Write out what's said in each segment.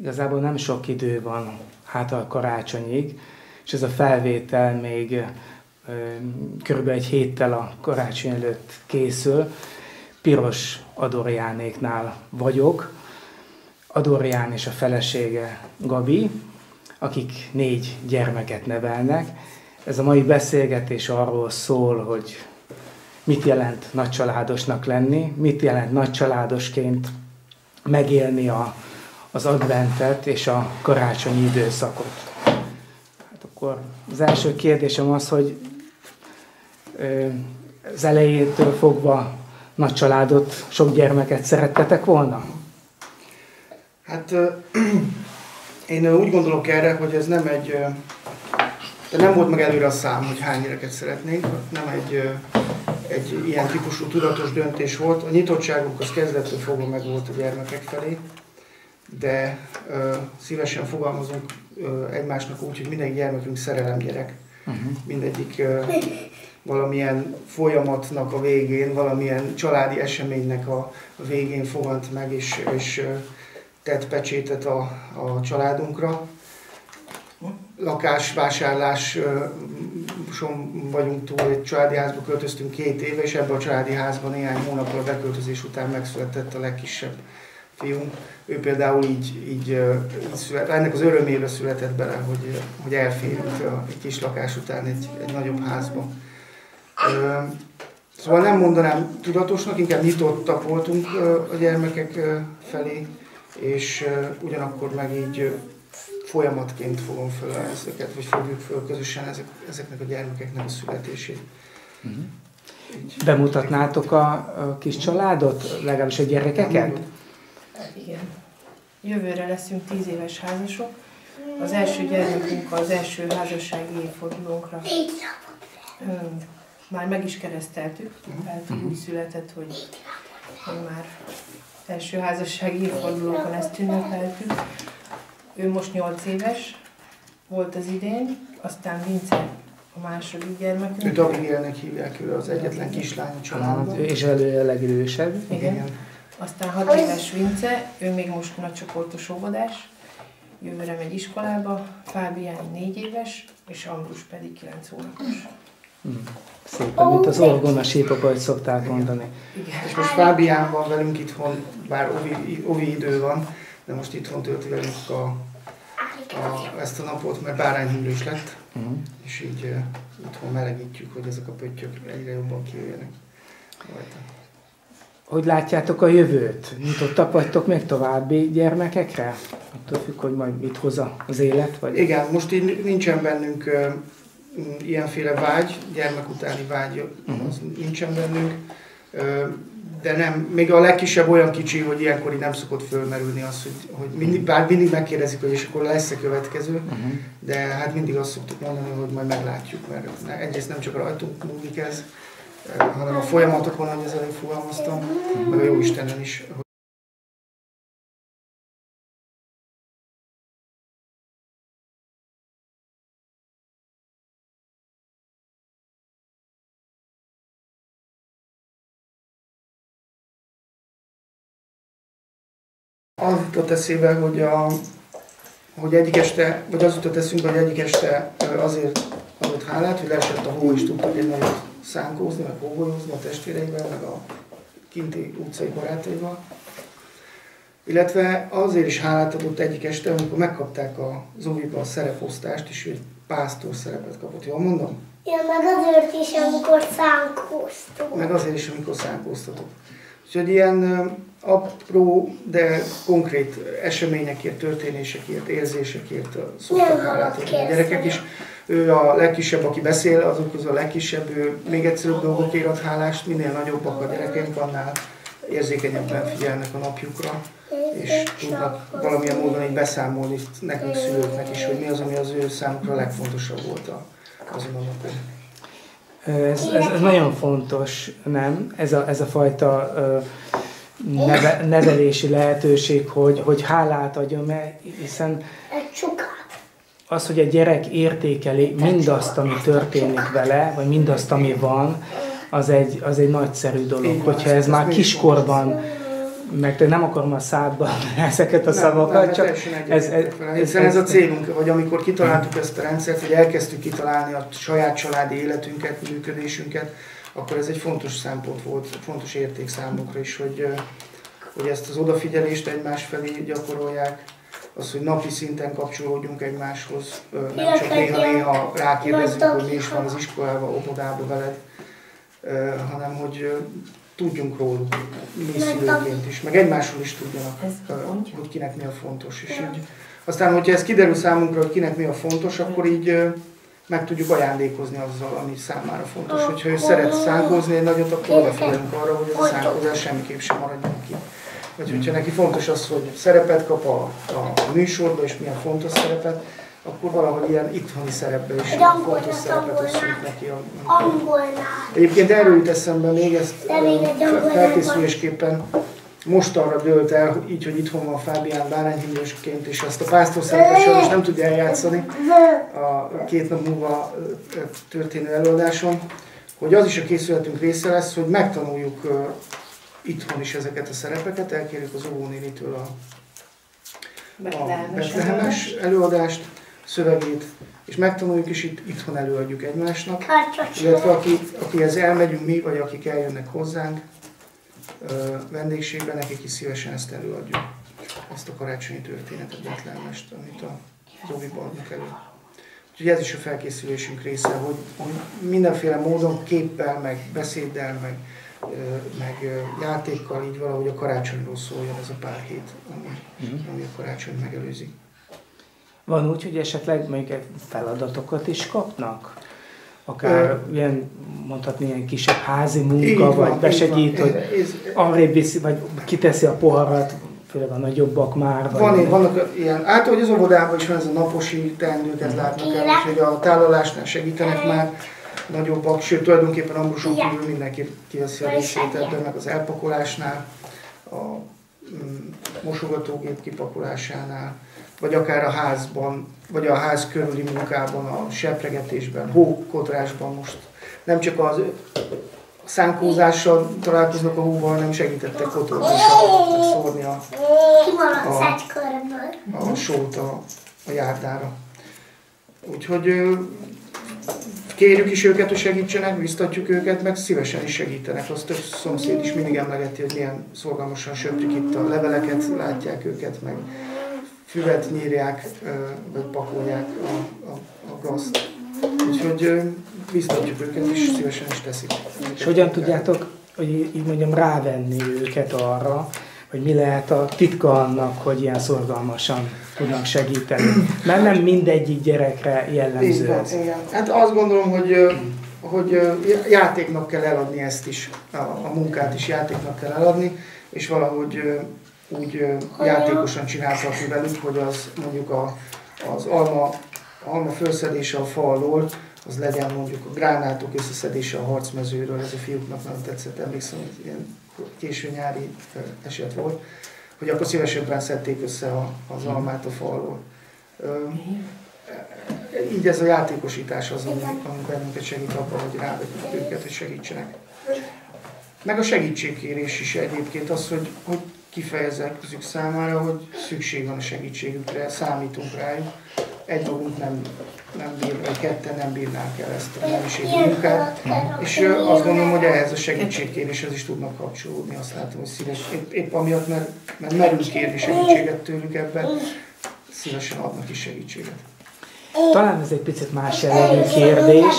Igazából nem sok idő van hátra a karácsonyig, és ez a felvétel még körülbelül egy héttel a karácsony előtt készül. Piros Adorjánéknál vagyok. Adorján és a felesége Gabi, akik 4 gyermeket nevelnek. Ez a mai beszélgetés arról szól, hogy mit jelent nagycsaládosnak lenni, mit jelent nagycsaládosként megélni az adventet és a karácsonyi időszakot. Hát akkor az első kérdésem az, hogy az elejétől fogva nagy családot, sok gyermeket szerettetek volna? Hát én úgy gondolok erre, hogy ez nem egy... De nem volt meg előre a szám, hogy hány gyereket szeretnénk, nem egy ilyen típusú tudatos döntés volt. A nyitottságunk az kezdettől fogva meg volt a gyermekek felé, de szívesen fogalmazunk egymásnak úgy, hogy mindegyik gyermekünk szerelemgyerek. Mindegyik valamilyen folyamatnak a végén, valamilyen családi eseménynek a végén fogant meg, és tett pecsétet a családunkra. Lakásvásárláson vagyunk túl, egy családi házba költöztünk 2 éve, és ebben a családi házban néhány hónappal a beköltözés után megszületett a legkisebb fiunk. Ő például így született, ennek az örömébe született bele, hogy elférült egy kis lakás után egy nagyobb házba. Szóval nem mondanám tudatosnak, inkább nyitottak voltunk a gyermekek felé, és ugyanakkor meg így folyamatként fogom föl ezeket, vagy fogjuk föl közösen ezeknek a gyermekeknek a születését. Bemutatnátok a kis családot, legalábbis a gyerekeket? Igen. Jövőre leszünk 10 éves házasok. Az első gyermekünk az első házassági évfordulónkra már meg is kereszteltük, tehát úgy született, hogy már első házassági évfordulókon ezt ünnepeltük. Ő most 8 éves volt az idén, aztán Vince a második gyermekünk. Őt Abigailnek hívják, ő az egyetlen kislány a családban. És elő a legidősebb. Igen. Aztán 6 éves Vince, ő még most nagycsoportos óvodás, jövőre megy iskolába, Fábián 4 éves, és Ambrus pedig 9 hónapos. Szépen, mint az orgona sípapa, hogy szokták mondani. Igen. És most Fábián van velünk itthon, bár ovi idő van, de most itthon tölti velünk ezt a napot, mert bárányhimlős lett, és így itthon melegítjük, hogy ezek a pöttyök egyre jobban kijöjjenek rajta. Hogy látjátok a jövőt? Nyitottak vagytok még további gyermekekre? Attól függ, hogy majd mit hoz az élet? Vagy... Igen, most így nincsen bennünk ilyenféle vágy, gyermek utáni vágy, az nincsen bennünk. De nem, még a legkisebb olyan kicsi, hogy ilyenkor így nem szokott fölmerülni az, hogy mindig megkérdezik, hogy és akkor lesz-e következő, de hát mindig azt szoktuk mondani, hogy majd meglátjuk, mert egyrészt nem csak a rajtunk múlik ez, hanem a folyamatokon, ahogy az előbb fogalmaztam, meg a Jóistenen is. Az jutott eszébe, hogy egyik este, vagy az jutott eszünkbe, hogy egyik este azért adott hálát, hogy leesett a hó, és tudtak egy nagyot szánkózni, meg hógolyózni a testvéreivel, meg a kinti utcai barátaival. Illetve azért is hálát adott egyik este, amikor megkapták az oviba a szereposztást, és ő egy pásztor szerepet kapott. Jól mondom? Ja, meg azért is, amikor szánkóztunk. Meg azért is, amikor szánkóztatok. Úgyhogy ilyen apró, de konkrét eseményekért, történésekért, érzésekért szoktak hálát adni a gyerekek is. Ő a legkisebb, aki beszél, azok közül a legkisebb, ő még egyszerűbb dolgokért ad hálást, minél nagyobbak a gyerekeink, annál érzékenyebben figyelnek a napjukra, és tudnak valamilyen módon így beszámolni nekünk szülőknek is, hogy mi az, ami az ő számukra a legfontosabb volt azon a napon. Ez nagyon fontos, nem? Ez a fajta nevelési lehetőség, hogy hálát adjon, mert hiszen az, hogy a gyerek értékeli mindazt, ami történik vele, vagy mindazt, ami van, az egy nagyszerű dolog. Hogyha ez már kiskorban meg nem akarom a szádba ezeket a szavakat, csak hiszen ez a célunk, vagy amikor kitaláltuk ezt a rendszert, hogy elkezdtük kitalálni a saját családi életünket, működésünket, akkor ez egy fontos szempont volt, fontos érték számunkra is, hogy ezt az odafigyelést egymás felé gyakorolják, az, hogy napi szinten kapcsolódjunk egymáshoz, nem csak néha rákérdezzük, hogy mi is van az iskolában, óvodában veled, hanem hogy tudjunk róluk, mi szülőként is, meg egymásról is tudjanak, hogy kinek mi a fontos. És így, aztán, hogyha ez kiderül számunkra, hogy kinek mi a fontos, akkor így meg tudjuk ajándékozni azzal, ami számára fontos. Hogyha ő szeret szánkózni egy nagyot, akkor odafigyelünk arra, hogy ez a szánkózás semmiképp sem maradjon ki. Vagy hogyha neki fontos az, hogy szerepet kap a műsorban, és milyen fontos szerepet, akkor valahogy ilyen itthoni szerepben is fontos szerepet osztunk neki. Egyébként erről jut eszembe még, ezt felkészülésképpen mostanra dőlt el, így, hogy itthon van Fábián bárányhimlősként, és ezt a pásztor szerepet sajnos nem tudja eljátszani a 2 nap múlva történő előadáson, hogy az is a készületünk része lesz, hogy megtanuljuk itthon is ezeket a szerepeket, elkérjük az óvónénitől a betlehemes előadást, szövegét, és megtanuljuk, és itthon előadjuk egymásnak. Illetve akihez elmegyünk mi, vagy akik eljönnek hozzánk vendégségben, nekik is szívesen ezt előadjuk. Ezt a karácsonyi történetet, betlehemest, amit az óviban adnak elő. Úgyhogy ez is a felkészülésünk része, hogy mindenféle módon, képpel, meg beszéddel, meg játékkal így valahogy a karácsonyról szóljon ez a pár hét, ami a karácsony megelőzi. Van úgy, hogy esetleg még feladatokat is kapnak? Akár ilyen, mondhatni, ilyen kisebb házi munka, vagy besegít, hogy arrébb viszi, vagy kiteszi a poharat, főleg a nagyobbak már. Vannak ilyen, hogy az óvodában is van ez a naposi teendőket látnak el, úgyhogy a tálalásnál segítenek már nagyobbak, sőt tulajdonképpen Ambruson kívül mindenki kiveszi a részét ebben, meg az elpakolásnál, a mosogatógép kipakolásánál, vagy akár a házban, vagy a ház körüli munkában, a sepregetésben, hókotrásban most. Nem csak a szánkózással találkoznak a hóval, hanem segítettek kotorni, szórni a sót a járdára. Úgyhogy kérjük is őket, hogy segítsenek, biztatjuk őket, meg szívesen is segítenek. Azt több szomszéd is mindig emlegeti, hogy milyen szorgalmasan söprik itt a leveleket, látják őket, meg füvet nyírják, vagy pakolják a gazt. Úgyhogy biztatjuk őket, és szívesen is teszik. És hogyan tudjátok, hogy így mondjam, rávenni őket arra, hogy mi lehet a titka annak, hogy ilyen szorgalmasan tudnak segíteni? Mert nem mindegyik gyerekre jellemző ez. Igen. Hát azt gondolom, hogy játéknak kell eladni ezt is, a munkát is játéknak kell eladni, és valahogy úgy játékosan csinálhatni velük, hogy az mondjuk az alma felszedése a fa alól, az legyen mondjuk a gránátok összeszedése a harcmezőről, ez a fiúknak nagyon tetszett, emlékszem, hogy ilyen késő nyári eset volt, hogy akkor szívesebben szedték össze az almát a fa alól. Így ez a játékosítás az, ami bennünket segít abban, hogy rávegyük őket, hogy segítsenek. Meg a segítségkérés is egyébként az, hogy kifejezzük számára, hogy szükség van a segítségükre, számítunk rájuk. Egy magunk nem bír, vagy ketten nem bírnánk el ezt a mennyiségű munkát. És azt gondolom, hogy ehhez a segítségkéréshez is tudnak kapcsolódni. Azt látom, hogy szíves, épp amiatt, mert merünk kérni segítséget tőlük ebben, szívesen adnak is segítséget. Talán ez egy picit más jellegű kérdés.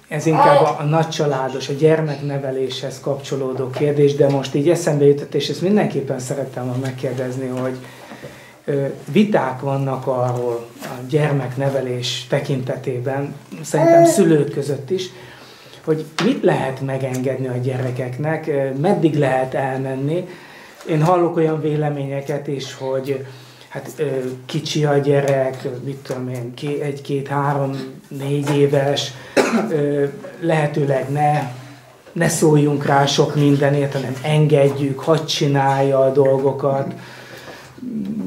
Ez inkább a nagycsaládos, a gyermekneveléshez kapcsolódó kérdés, de most így eszembe jutott, és ezt mindenképpen szerettem volna megkérdezni, hogy viták vannak arról a gyermeknevelés tekintetében, szerintem szülők között is, hogy mit lehet megengedni a gyerekeknek, meddig lehet elmenni. Én hallok olyan véleményeket is, hogy hát kicsi a gyerek, mit tudom én, 1, 2, 3, 4 éves, lehetőleg ne szóljunk rá sok mindenért, hanem engedjük, hadd csinálja a dolgokat.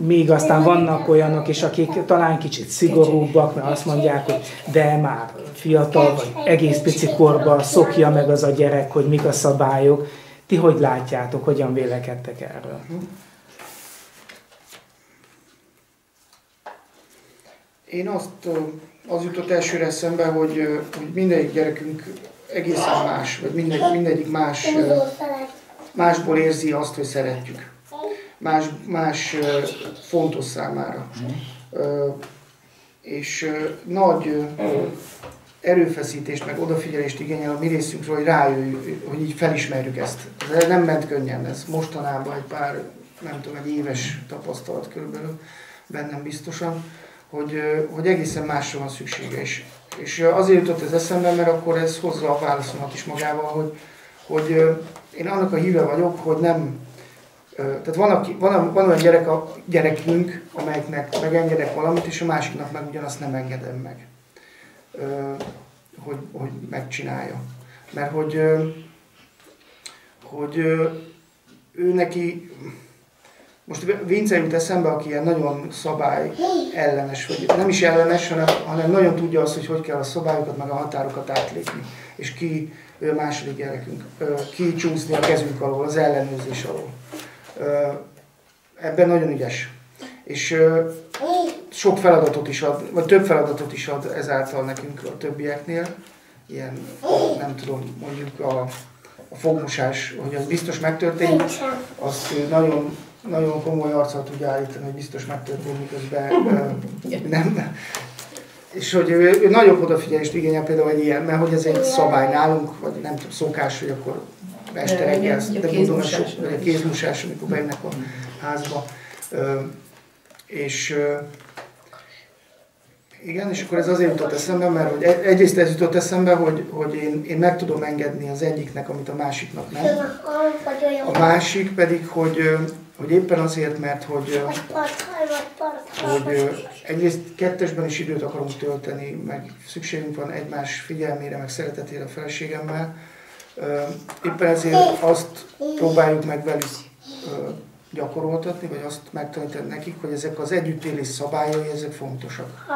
Míg aztán vannak olyanok is, akik talán kicsit szigorúbbak, mert azt mondják, hogy de már fiatal, vagy egész pici korban szokja meg az a gyerek, hogy mik a szabályok. Ti hogy látjátok, hogyan vélekedtek erről? Én az jutott elsőre eszembe, hogy mindegyik gyerekünk egészen más, vagy mindegyik másból érzi azt, hogy szeretjük. Más fontos számára. És nagy erőfeszítést, meg odafigyelést igényel a mi részünkről, hogy rájöjjünk, hogy így felismerjük ezt. Ez nem ment könnyen, ez mostanában egy pár, nem tudom, egy éves tapasztalat körülbelül bennem biztosan, hogy egészen másra van szüksége is. És azért jutott ez eszembe, mert akkor ez hozza a válaszomat is magával, hogy én annak a híve vagyok, hogy nem... Tehát van olyan gyerekünk, amelyiknek megengedek valamit, és a másiknak meg ugyanazt nem engedem meg, hogy megcsinálja. Mert hogy ő neki... Most Vince jut eszembe, aki ilyen nagyon szabály ellenes, vagy nem is ellenes, hanem nagyon tudja azt, hogy kell a szabályokat, meg a határokat átlépni. És ő a második gyerekünk, kicsúszni a kezünk alól, az ellenőrzés alól. Ebben nagyon ügyes. És sok feladatot is ad, vagy több feladatot is ad ezáltal nekünk a többieknél. Ilyen, nem tudom, mondjuk a fogmosás, hogy az biztos megtörténik, azt nagyon komoly arccal tudja állítani, hogy biztos megtörténik, miközben nem. És hogy ő nagyobb odafigyelést igényel például egy ilyen, mert hogy ez egy szabály nálunk, vagy nem tudom, szokás, hogy akkor este reggel, de a kézmosás, amikor bejönnek a házba. Igen, és akkor ez azért jutott eszembe, mert hogy egyrészt ez jutott eszembe, hogy én meg tudom engedni az egyiknek, amit a másiknak nem. A másik pedig, hogy éppen azért, mert hogy egyrészt kettesben is időt akarunk tölteni, meg szükségünk van egymás figyelmére, meg szeretetére a feleségemmel. Éppen ezért azt próbáljuk meg velük gyakoroltatni, vagy azt megtanítani nekik, hogy ezek az együttélés szabályai, ezek fontosak.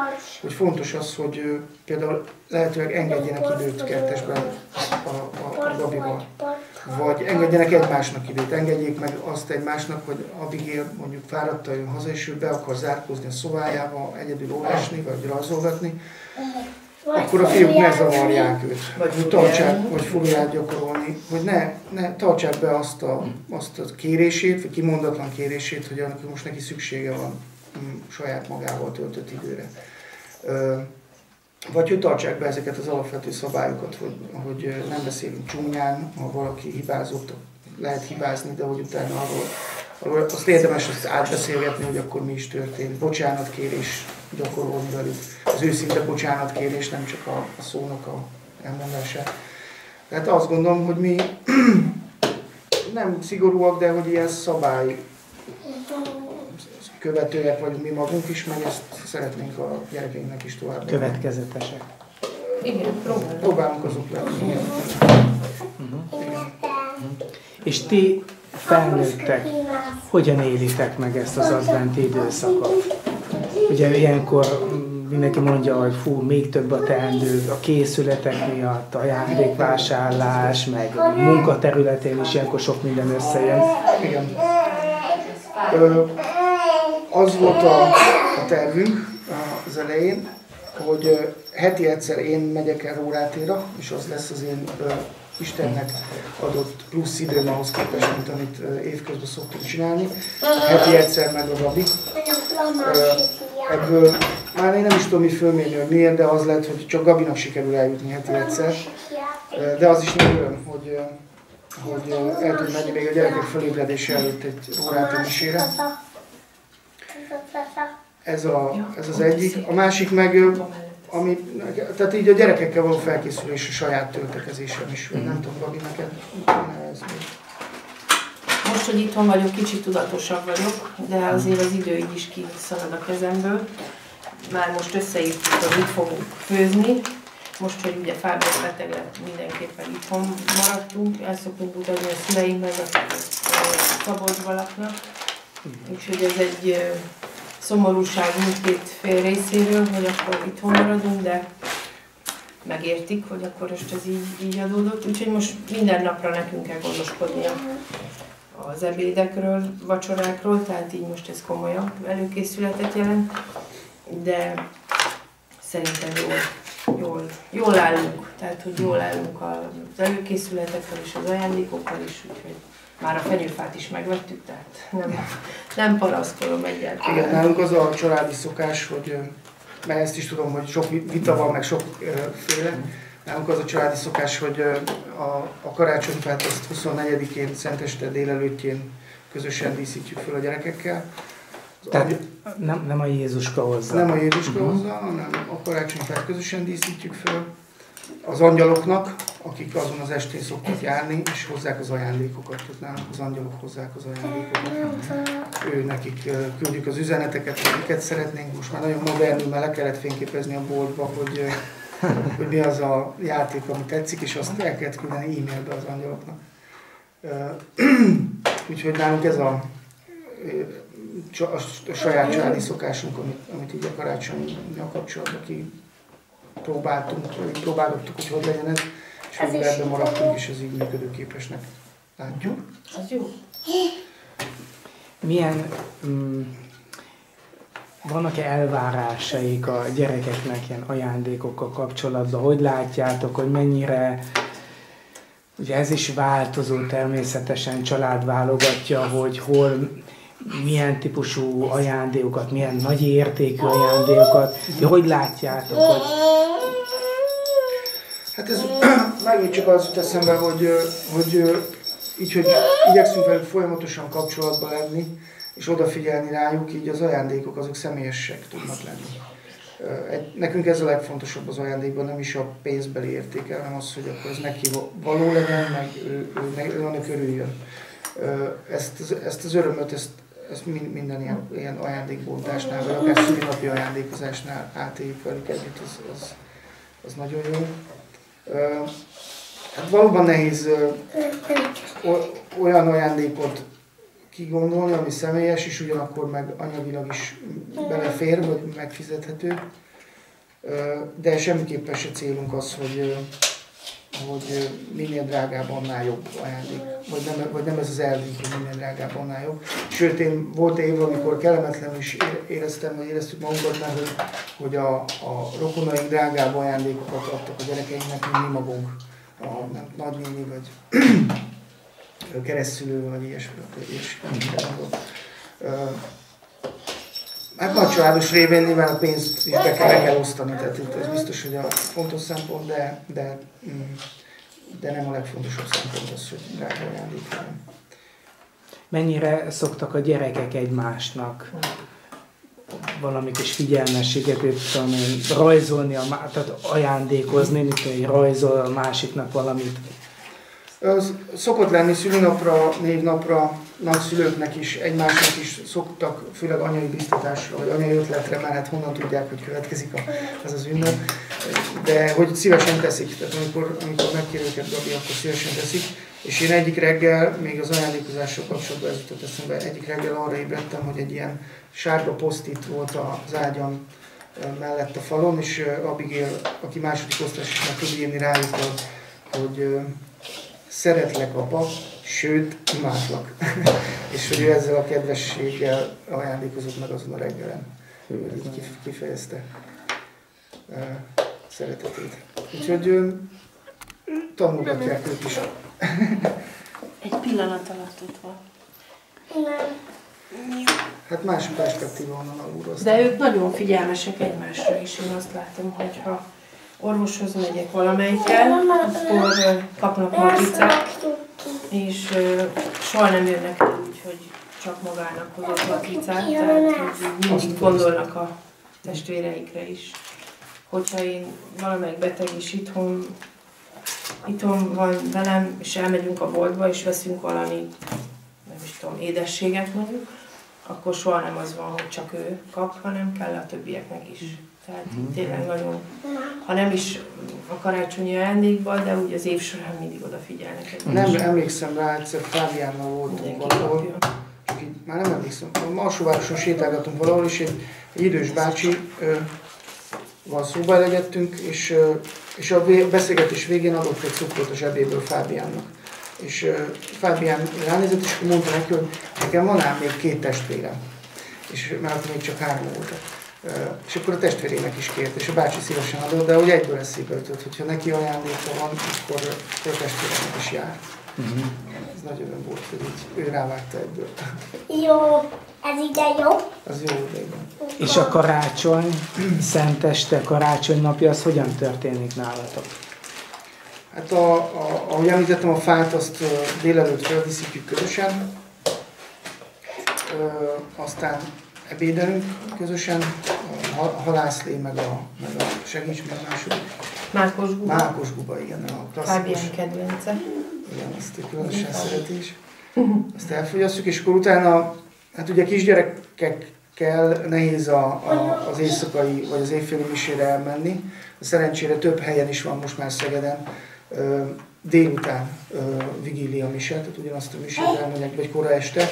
Hogy fontos az, hogy például lehetőleg engedjenek időt kettesben a Gabival. Vagy engedjenek egymásnak időt, engedjék meg azt egymásnak, hogy Abigail mondjuk fáradtan jön haza, és ő be akar zárkózni a szobájába, egyedül olvasni, vagy rajzolgatni, akkor a fiúk ne zavarják őt, vagy furiát gyakorolni, hogy ne tartsák be azt a kérését, vagy kimondatlan kérését, hogy annak most neki szüksége van saját magával töltött időre. Vagy hogy tartsák be ezeket az alapvető szabályokat, hogy nem beszélünk csúnyán, ha valaki hibázott, lehet hibázni, de hogy utána arról azt érdemes azt átbeszélgetni, hogy akkor mi is történt. Bocsánatkérés gyakorolni velük. Az őszinte bocsánatkérés, nem csak a szónak a elmondását. Tehát azt gondolom, hogy mi nem szigorúak, de hogy ilyen szabály követőek vagyunk mi magunk is, meg ezt szeretnénk a gyerekeinknek is tovább. Következetesek. Igen, próbálunk azok lenni. És ti felnőttek, hogyan élitek meg ezt az adventi időszakot? Ugye ilyenkor mindenki mondja, hogy fú, még több a teendő a készületek miatt, ajándékvásárlás, meg a munkaterületén is ilyenkor sok minden összejön. Igen. Az volt a tervünk az elején, hogy heti egyszer én megyek el órátéra, és az lesz az én Istennek adott plusz időm ahhoz képest, mint amit évközben szoktunk csinálni. Heti egyszer meg a Gabi. Ebből már én nem is tudom, mi fölmérni, hogy miért, de az lehet, hogy csak Gabinak sikerül eljutni heti egyszer. De az is nagy öröm, hogy el tud menni még a gyerekek fölébredése előtt egy órát misére. Ez az egyik. A másik meg, tehát így a gyerekekkel való felkészülés a saját töltekezésem is. Nem tudom, Gabi, neked ez még. Most, hogy itthon vagyok, kicsit tudatosabb vagyok, de azért az idő így is kiszalad a kezemből. Már most összeírtuk, hogy mit fogunk főzni. Most, hogy ugye Fábio beteg lett, mindenképpen itthon maradtunk. El szoktunk utazni a szüleinknek, akik Szabolcsban laknak. Úgyhogy ez egy szomorúság mindkét fél részéről, hogy akkor itthon maradunk, de megértik, hogy akkor most ez így adódott. Úgyhogy most minden napra nekünk kell gondoskodni az ebédekről, vacsorákról, tehát így most ez komolyabb előkészületet jelent, de szerintem jól állunk, tehát hogy jól állunk az előkészületekkel és az ajándékokkal is, úgyhogy már a fenyőfát is megvettük, tehát nem paraszkolom egyáltalán. Igen, nálunk az a családi szokás, hogy, mert ezt is tudom, hogy sok vita van, meg sokféle, nálunk az a családi szokás, hogy a karácsonyfát azt 24-én, Szenteste délelőttjén közösen díszítjük föl a gyerekekkel. Tehát nem a Jézuska hozza. Nem a Jézuska hozza, hanem a karácsonyfát közösen díszítjük föl az angyaloknak, akik azon az estén szoktak járni, és hozzák az ajándékokat. Tehát nálunk az angyalok hozzák az ajándékokat. Ő nekik küldjük az üzeneteket, amiket szeretnénk. Most már nagyon modern, mert le kellett fényképezni a boltba, hogy mi az a játék, ami tetszik, és azt el kellett küldeni e-mailbe az angyaloknak. Úgyhogy nálunk ez a saját családi szokásunk, amit így a karácsonnyal kapcsolatban próbáltuk, hogy legyen ez, és hogy ebben maradtunk, és ez így működőképesnek látjuk. Az jó. Milyen, vannak-e elvárásaik a gyerekeknek ilyen ajándékokkal kapcsolatban? Hogy látjátok, hogy mennyire, ugye ez is változó természetesen, család válogatja, hogy hol, milyen típusú ajándékokat, milyen nagy értékű ajándékokat, de hogy látjátok, hogy... Hát ez megint csak az jut eszembe, hogy igyekszünk velük folyamatosan kapcsolatban lenni, és odafigyelni rájuk, így az ajándékok azok személyesek tudnak lenni. Nekünk ez a legfontosabb az ajándékban, nem is a pénzbeli értéke, hanem az, hogy akkor ez neki való legyen, meg ő annak örüljön. Ezt az örömöt, ezt minden ilyen ajándékbontásnál, vagy akár szülinapi ajándékozásnál átéljük velük együtt, az nagyon jó. Hát valóban nehéz olyan ajándékot kigondolni, ami személyes, és ugyanakkor meg anyagilag is belefér, vagy megfizethető. De semmiképpen se célunk az, hogy minél drágább, annál jobb ajándék. Vagy nem ez az elvünk, hogy minél drágább, annál jobb. Sőt, volt év, amikor kellemetlenül is éreztük magunkat, mert hogy a rokonaink drágább ajándékokat adtak a gyerekeinknek, mint mi magunk. A nagynéni, vagy keresztszülő, vagy ilyesmi. Hát nagy családos révén nyilván a pénzt is be kell osztani, tehát ez biztos, hogy a fontos szempont, de nem a legfontosabb szempont az, hogy drága ajándék legyen. Mennyire szoktak a gyerekek egymásnak valami kis figyelmességet, tudom én, rajzolni, tehát ajándékozni, mint hogy rajzol a másiknak valamit? Szokott lenni szülinapra, névnapra, nagyszülőknek is, egymásnak is szoktak, főleg anyai biztatásra, vagy anyai ötletre, mert hát honnan tudják, hogy következik ez az ünnep. De hogy szívesen teszik, tehát amikor megkér őket Gabi, akkor szívesen teszik. És én egyik reggel, még az ajándékozással kapcsolatban ez jutott eszembe, egyik reggel arra ébredtem, hogy egy ilyen sárga posztit volt az ágyam mellett a falon, és Abigail, aki második osztás is meg tud írni rájuk, hogy szeretlek, apa, sőt, imádlak. És hogy ő ezzel a kedvességgel ajándékozott meg azon a reggelen. Így kifejezte szeretetét. Úgyhogy tanulgatják ők is. Egy pillanat alatt ott van. Hát más perspektíva onnan alulról. De ők nagyon figyelmesek egymásra is. Én azt látom, hogy ha orvoshoz megyek valamelyikkel, akkor kapnak matricát, és soha nem jönnek el úgy, hogy csak magának hozott matricát, tehát hogy mindig gondolnak a testvéreikre is. Hogyha én valamelyik beteg is itthon van velem, és elmegyünk a boltba, és veszünk valami, nem is tudom, édességet mondjuk, akkor soha nem az van, hogy csak ő kap, hanem kell a többieknek is. Tehát tényleg nagyon, ha nem is a karácsonyi ajándékban, de úgy az év során mindig odafigyelnek. Nem emlékszem rá, egyszer Fábiánnal voltunk valahol, csak így már nem emlékszem. A Alsóvároson sétálgatunk valahol, és egy idős bácsi szóba elegettünk, és a beszélgetés végén adott egy cukrot a zsebéből Fábiánnak. És Fábián ránézett, és akkor mondta neki, hogy nekem van ám még 2 testvérem. És már akkor még csak 3 voltak. És akkor a testvérének is kért, és a bácsi szívesen adott, de hogy egyből eszébe jutott, hogyha neki ajándéka van, akkor a testvéreknek is jár. Ez nagy öröm volt, hogy így ő rávágta egyből. Jó, ez ide jó. Az jó idejében. És a karácsony, szenteste, karácsony napja, az hogyan történik nálatok? Hát ahogy említettem, a fát azt délelőtt feldíszítjük közösen, aztán ebédelünk közösen, a halászlé, meg a segíts meg második. Mákos guba. Mákos guba, igen, a klasszikus. Fábián kedvence. Igen, azt különösen szereti is. Azt elfogyasztjuk, és akkor utána, hát ugye kisgyerekekkel nehéz az éjszakai vagy az évféli misére elmenni. Szerencsére több helyen is van most már Szegeden. Délután vigília mise, tehát ugyanazt a misét elmondják, vagy kora este.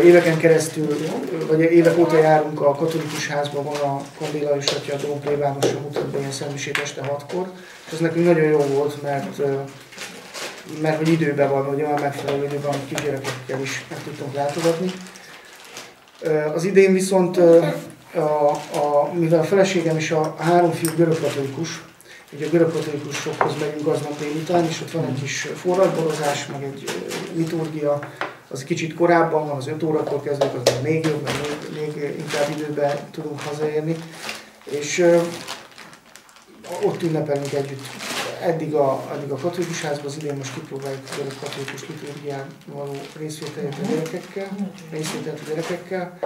Éveken keresztül, vagy évek óta járunk a katolikus házban, van a Kandél Lajos atya, a Dóm plébánosa mutat be ilyen szentmisét este 6-kor, és ez nekünk nagyon jó volt, mert hogy időben van, hogy olyan megfelelő időben, hogy kisgyerekekkel is meg tudtunk látogatni. Az idén viszont, mivel a feleségem és a 3 fiú görögkatolikus, ugye a görögkatolikusokhoz megyünk aznap délután, és ott van egy kis forradborozás, meg egy liturgia, az kicsit korábban van, az 5 órakor kezdődik, az még jobb, mert még inkább időben tudunk hazaérni. És ott ünnepelünk együtt. Eddig a katolikus házban, az idén most kipróbáljuk a katolikus liturgián való részvételt a gyerekekkel.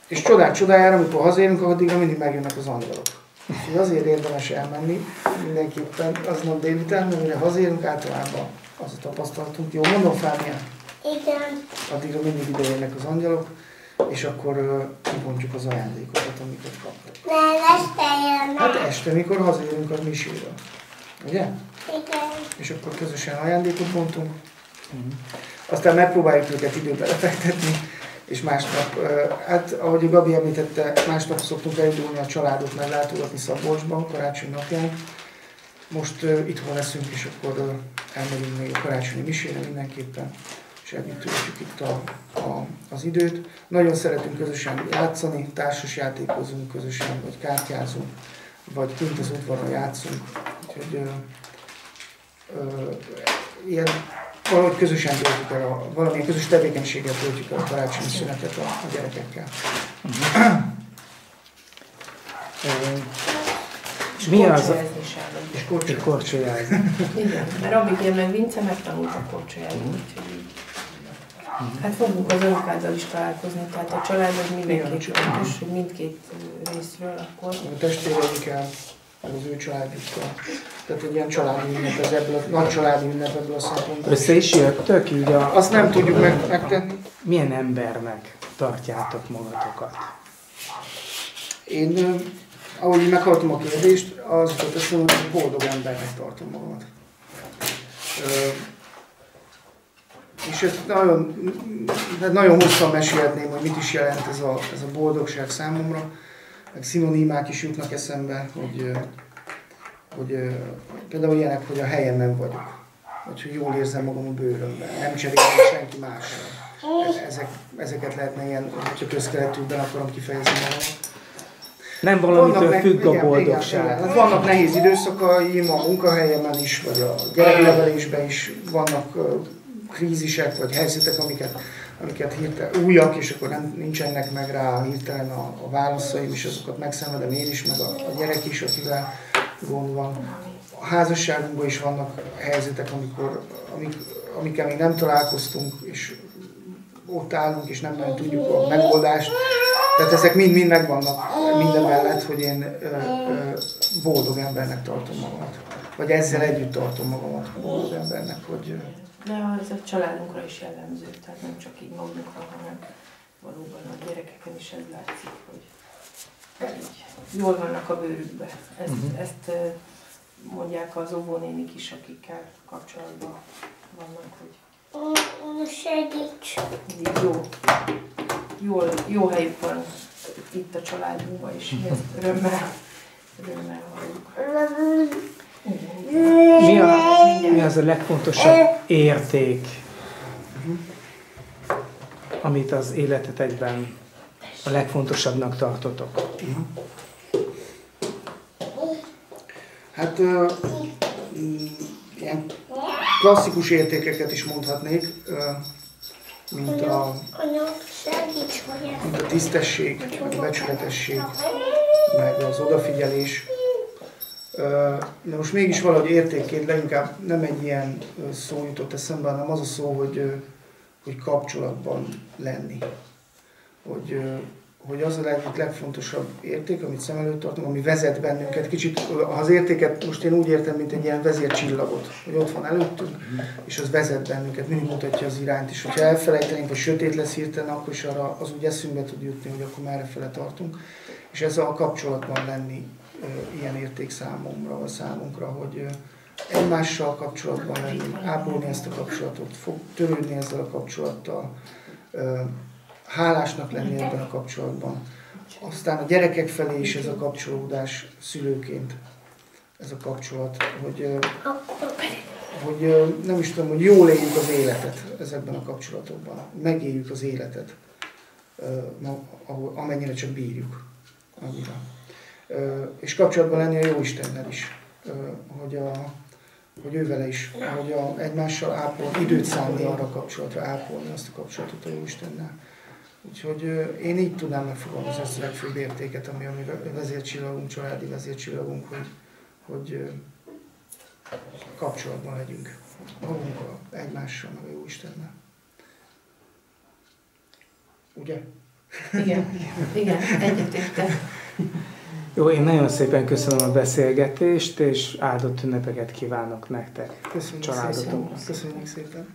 És csodák csodájára, amikor hazaérünk, addigra mindig megjönnek az angyalok. Úgyhogy azért érdemes elmenni mindenképpen aznap délután, mert mire hazaérünk, általában az a tapasztalatunk. Jó, mondom, Fábián? Igen. Addigra mindig idejönnek az angyalok, és akkor kibontjuk az ajándékokat, amiket kaptak. Nem, este jönnek. Hát este, mikor hazaérünk a miséről. Ugye? Igen. És akkor közösen ajándékot bontunk. Aztán megpróbáljuk őket időbe lefektetni, és másnap, hát ahogy a Gabi említette, másnap szoktunk elindulni a családot meglátogatni Szabolcsban, karácsony napján. Most itthon leszünk, és akkor elmegyünk még a karácsonyi misére mindenképpen, és együtt töltjük itt az időt. Nagyon szeretünk közösen játszani, társasjátékozunk közösen, vagy kártyázunk, vagy kint az udvaron játszunk. Úgyhogy ilyen valahogy közösen töltjük el, valamilyen közös tevékenységgel töltjük el a karácsonyi szünetet a gyerekekkel. És mi az? És korcsolyázni. Igen, mert Abigail meg Vince megtanultak korcsolyázni, úgyhogy így. Hát fogunk az unokáddal is találkozni, tehát a család az mindenképp fontos, hogy mindkét részről akkor. A testvéreikkel, az ő családjukkal. Tehát egy ilyen családi ünnep, ez ebből a nagy családi ünnep ebből a szempontból. Össze is jöttök így Azt nem tudjuk megtenni. Milyen embernek tartjátok magatokat? Én, ahogy meghallottam a kérdést, az jutott eszembe, hogy boldog embernek tartom magamat. És ezt nagyon hosszan mesélhetném, hogy mit is jelent ez a boldogság számomra. Meg szinonimák is jutnak eszembe, hogy például ilyenek, hogy a helyemen vagyok. Vagy hogy jól érzem magam a bőrömben. Nem cserélem senki másra. Ezeket lehetne ilyen, hogyha közkeletűbben akarom kifejezni magamat. Nem valamitől függ a boldogság. Igen. Vannak nehéz időszakaim a munkahelyemen is, vagy a gyereknevelésben is vannak krízisek, vagy helyzetek, amiket hirtelen újak, és akkor nincsenek meg rá hirtelen a válaszaim, és azokat megszenvedem én is, meg a gyerek is, akivel gond van. A házasságunkban is vannak helyzetek, amikkel még nem találkoztunk, és ott állunk, és nem nagyon tudjuk a megoldást. Tehát ezek mind megvannak minden mellett, hogy én boldog embernek tartom magamat. Vagy ezzel együtt tartom magamat boldog embernek, hogy... De ez a családunkra is jellemző, tehát nem csak így magunkra, hanem valóban a gyerekeken is ez látszik, hogy így jól vannak a bőrükbe. Ezt mondják az óvónénik is, akikkel kapcsolatban vannak, hogy segíts! jó helyük van itt a családunkban is. Mi ezt örömmel halljuk. Mi az a legfontosabb érték, amit az életetekben a legfontosabbnak tartotok? Hát ilyen klasszikus értékeket is mondhatnék, mint a tisztesség, meg a becsületesség, meg az odafigyelés. De most mégis valahogy értékként leginkább nem egy ilyen szó jutott eszembe, hanem az a szó, hogy kapcsolatban lenni. Hogy az a legfontosabb érték, amit szem előtt tartunk, ami vezet bennünket. Kicsit az értéket most én úgy értem, mint egy ilyen vezércsillagot, hogy ott van előttünk, és az vezet bennünket, mindig mutatja az irányt. És hogyha elfelejtenénk, vagy sötét lesz hirtelen, akkor is arra az úgy eszünkbe tud jutni, hogy akkor merrefele tartunk. És ezzel a kapcsolatban lenni ilyen érték számomra, vagy számunkra, hogy egymással kapcsolatban lenni, ápolni ezt a kapcsolatot, törődni ezzel a kapcsolattal, hálásnak lenni ebben a kapcsolatban. Aztán a gyerekek felé is ez a kapcsolódás szülőként, ez a kapcsolat, hogy nem is tudom, hogy jól éljük az életet ezekben a kapcsolatokban, megéljük az életet, amennyire csak bírjuk. Annyira. És kapcsolatban lenni a Jóistennel is, hogy ő vele is, hogy egymással ápolni, időt szánni arra a kapcsolatra, ápolni azt a kapcsolatot a Jóistennel. Úgyhogy én így tudnám megfogalmazni ezt a legfőbb értéket, ami vezércsillagunk, családi vezércsillagunk, hogy kapcsolatban legyünk magunkkal, egymással, meg a Jóistennel. Ugye? Igen, egyetértek. Jó, én nagyon szépen köszönöm a beszélgetést, és áldott ünnepeket kívánok nektek, Köszönjük családotoknak. Köszönjük szépen.